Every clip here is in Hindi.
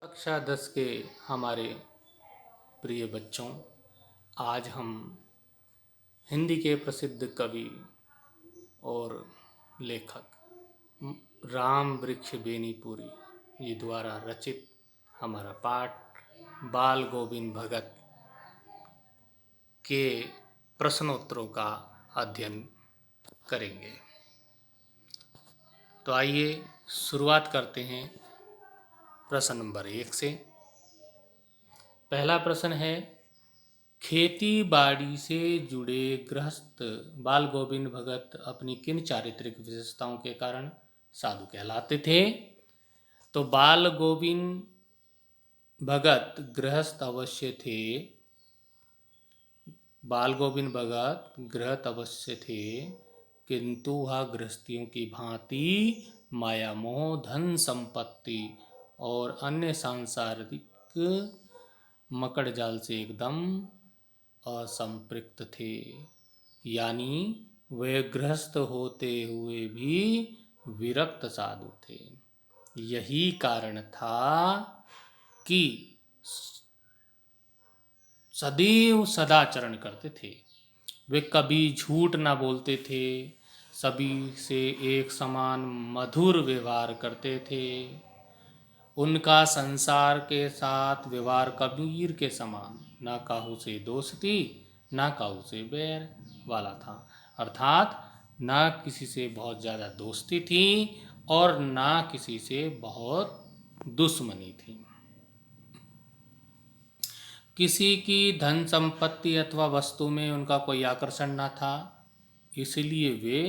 कक्षा 10 के हमारे प्रिय बच्चों, आज हम हिंदी के प्रसिद्ध कवि और लेखक राम वृक्ष बेनीपुरी जी द्वारा रचित हमारा पाठ बाल गोविंद भगत के प्रश्नोत्तरों का अध्ययन करेंगे। तो आइए शुरुआत करते हैं प्रश्न नंबर 1 से। पहला प्रश्न है, खेती बाड़ी से जुड़े गृहस्थ बाल गोविंद भगत अपनी किन चारित्रिक विशेषताओं के कारण साधु कहलाते थे? तो बाल गोविंद भगत गृहस्थ अवश्य थे। बाल गोविंद भगत गृहस्थ अवश्य थे, किंतु वह गृहस्थियों की भांति माया मोह, धन संपत्ति और अन्य सांसारिक मकड़ जाल से एकदम असंपृक्त थे। यानी वे गृहस्थ होते हुए भी विरक्त साधु थे। यही कारण था कि सदैव सदाचरण करते थे। वे कभी झूठ ना बोलते थे, सभी से एक समान मधुर व्यवहार करते थे। उनका संसार के साथ व्यवहार कबीर के समान, ना काहू से दोस्ती ना काहू से बैर वाला था। अर्थात ना किसी से बहुत ज़्यादा दोस्ती थी और ना किसी से बहुत दुश्मनी थी। किसी की धन संपत्ति अथवा वस्तु में उनका कोई आकर्षण ना था, इसलिए वे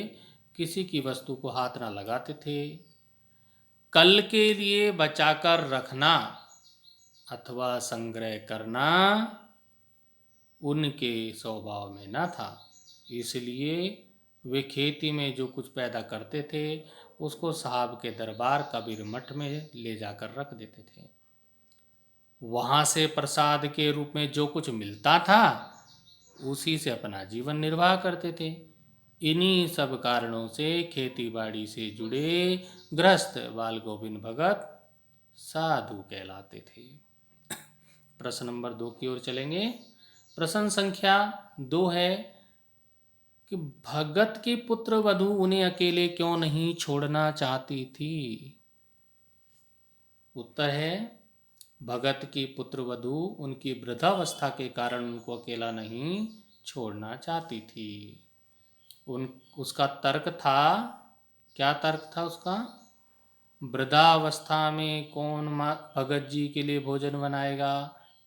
किसी की वस्तु को हाथ ना लगाते थे। कल के लिए बचाकर रखना अथवा संग्रह करना उनके स्वभाव में ना था, इसलिए वे खेती में जो कुछ पैदा करते थे उसको साहब के दरबार कबीर मठ में ले जाकर रख देते थे। वहाँ से प्रसाद के रूप में जो कुछ मिलता था उसी से अपना जीवन निर्वाह करते थे। इन्हीं सब कारणों से खेती बाड़ी से जुड़े गृहस्थ बाल गोविंद भगत साधु कहलाते थे। प्रश्न नंबर 2 की ओर चलेंगे। प्रश्न संख्या 2 है कि भगत की पुत्र वधू उन्हें अकेले क्यों नहीं छोड़ना चाहती थी? उत्तर है, भगत की पुत्र वधू उनकी वृद्धावस्था के कारण उनको अकेला नहीं छोड़ना चाहती थी। उसका तर्क था, क्या तर्क था उसका? वृद्धावस्था में कौन भगत जी के लिए भोजन बनाएगा,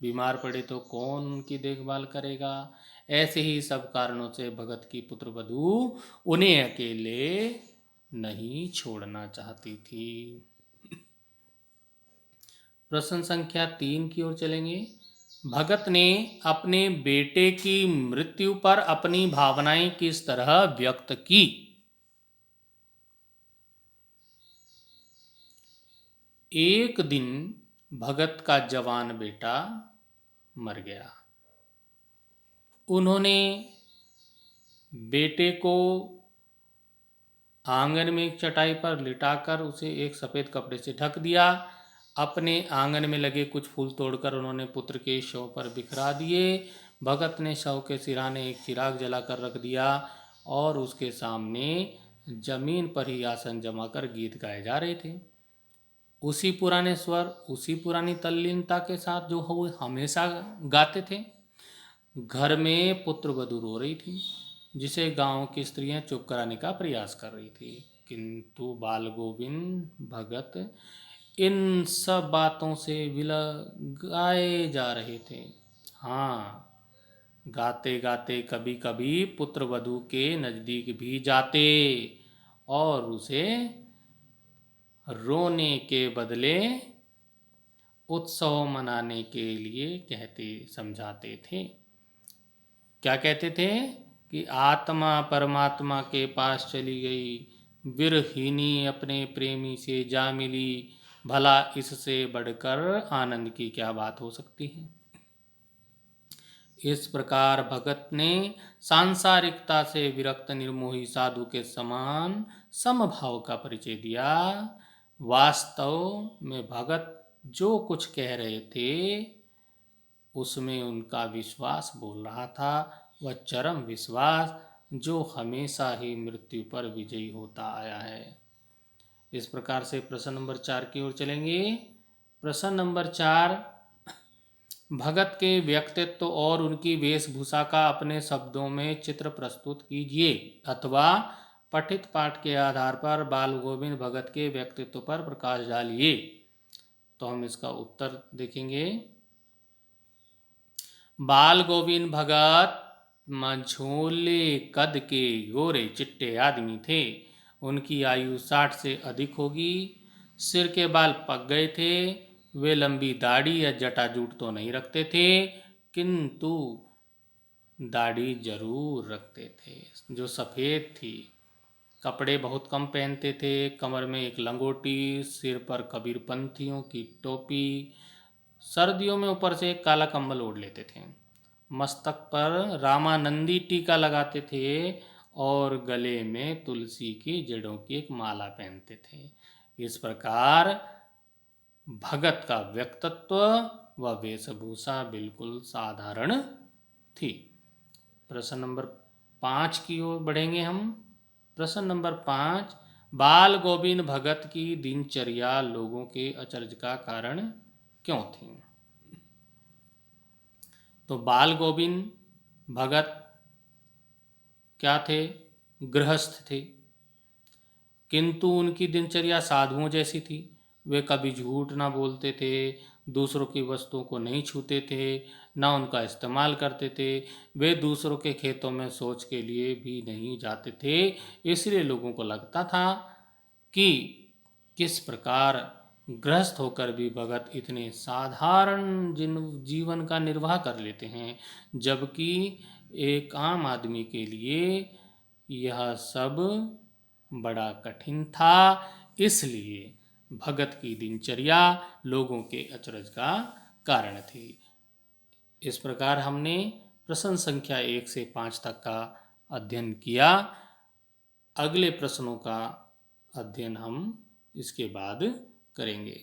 बीमार पड़े तो कौन उनकी देखभाल करेगा। ऐसे ही सब कारणों से भगत की पुत्र वधू उन्हें अकेले नहीं छोड़ना चाहती थी। प्रश्न संख्या 3 की ओर चलेंगे। भगत ने अपने बेटे की मृत्यु पर अपनी भावनाएं किस तरह व्यक्त की? एक दिन भगत का जवान बेटा मर गया। उन्होंने बेटे को आंगन में एक चटाई पर लिटाकर उसे एक सफ़ेद कपड़े से ढक दिया। अपने आंगन में लगे कुछ फूल तोड़कर उन्होंने पुत्र के शव पर बिखरा दिए। भगत ने शव के सिरहाने एक चिराग जलाकर रख दिया और उसके सामने जमीन पर ही आसन जमाकर गीत गाए जा रहे थे। उसी पुराने स्वर, उसी पुरानी तल्लीनता के साथ जो वो हमेशा गाते थे। घर में पुत्र वधू रो रही थी, जिसे गांव की स्त्रियां चुप कराने का प्रयास कर रही थी, किंतु बाल गोविंद भगत इन सब बातों से गाए जा रहे थे। हाँ, गाते गाते कभी कभी पुत्र वधू के नज़दीक भी जाते और उसे रोने के बदले उत्सव मनाने के लिए कहते समझाते थे। क्या कहते थे कि आत्मा परमात्मा के पास चली गई, विरहिणी अपने प्रेमी से जा मिली, भला इससे बढ़कर आनंद की क्या बात हो सकती है। इस प्रकार भगत ने सांसारिकता से विरक्त निर्मोही साधु के समान समभाव का परिचय दिया। वास्तव में भगत जो कुछ कह रहे थे उसमें उनका विश्वास बोल रहा था, वह चरम विश्वास जो हमेशा ही मृत्यु पर विजयी होता आया है। इस प्रकार से प्रश्न नंबर 4 की ओर चलेंगे। प्रश्न नंबर 4, भगत के व्यक्तित्व और उनकी वेशभूषा का अपने शब्दों में चित्र प्रस्तुत कीजिए, अथवा पठित पाठ के आधार पर बाल गोविंद भगत के व्यक्तित्व पर प्रकाश डालिए। तो हम इसका उत्तर देखेंगे। बाल गोविंद भगत मझोले कद के गोरे चिट्टे आदमी थे। उनकी आयु 60 से अधिक होगी। सिर के बाल पक गए थे। वे लंबी दाढ़ी या जटाजूट तो नहीं रखते थे, किंतु दाढ़ी जरूर रखते थे जो सफ़ेद थी। कपड़े बहुत कम पहनते थे। कमर में एक लंगोटी, सिर पर कबीरपंथियों की टोपी, सर्दियों में ऊपर से एक काला कंबल ओढ़ लेते थे। मस्तक पर रामानंदी टीका लगाते थे और गले में तुलसी की जड़ों की एक माला पहनते थे। इस प्रकार भगत का व्यक्तित्व व वेशभूषा बिल्कुल साधारण थी। प्रश्न नंबर 5 की ओर बढ़ेंगे हम। प्रश्न नंबर 5, बाल गोविंद भगत की दिनचर्या लोगों के अचरज का कारण क्यों थी? तो बाल गोविंद भगत क्या थे? गृहस्थ थे, किंतु उनकी दिनचर्या साधुओं जैसी थी। वे कभी झूठ ना बोलते थे, दूसरों की वस्तुओं को नहीं छूते थे, ना उनका इस्तेमाल करते थे। वे दूसरों के खेतों में शौच के लिए भी नहीं जाते थे। इसलिए लोगों को लगता था कि किस प्रकार गृहस्थ होकर भी भगत इतने साधारण जीवन का निर्वाह कर लेते हैं, जबकि एक आम आदमी के लिए यह सब बड़ा कठिन था। इसलिए भगत की दिनचर्या लोगों के अचरज का कारण थी। इस प्रकार हमने प्रश्न संख्या 1 से 5 तक का अध्ययन किया। अगले प्रश्नों का अध्ययन हम इसके बाद करेंगे।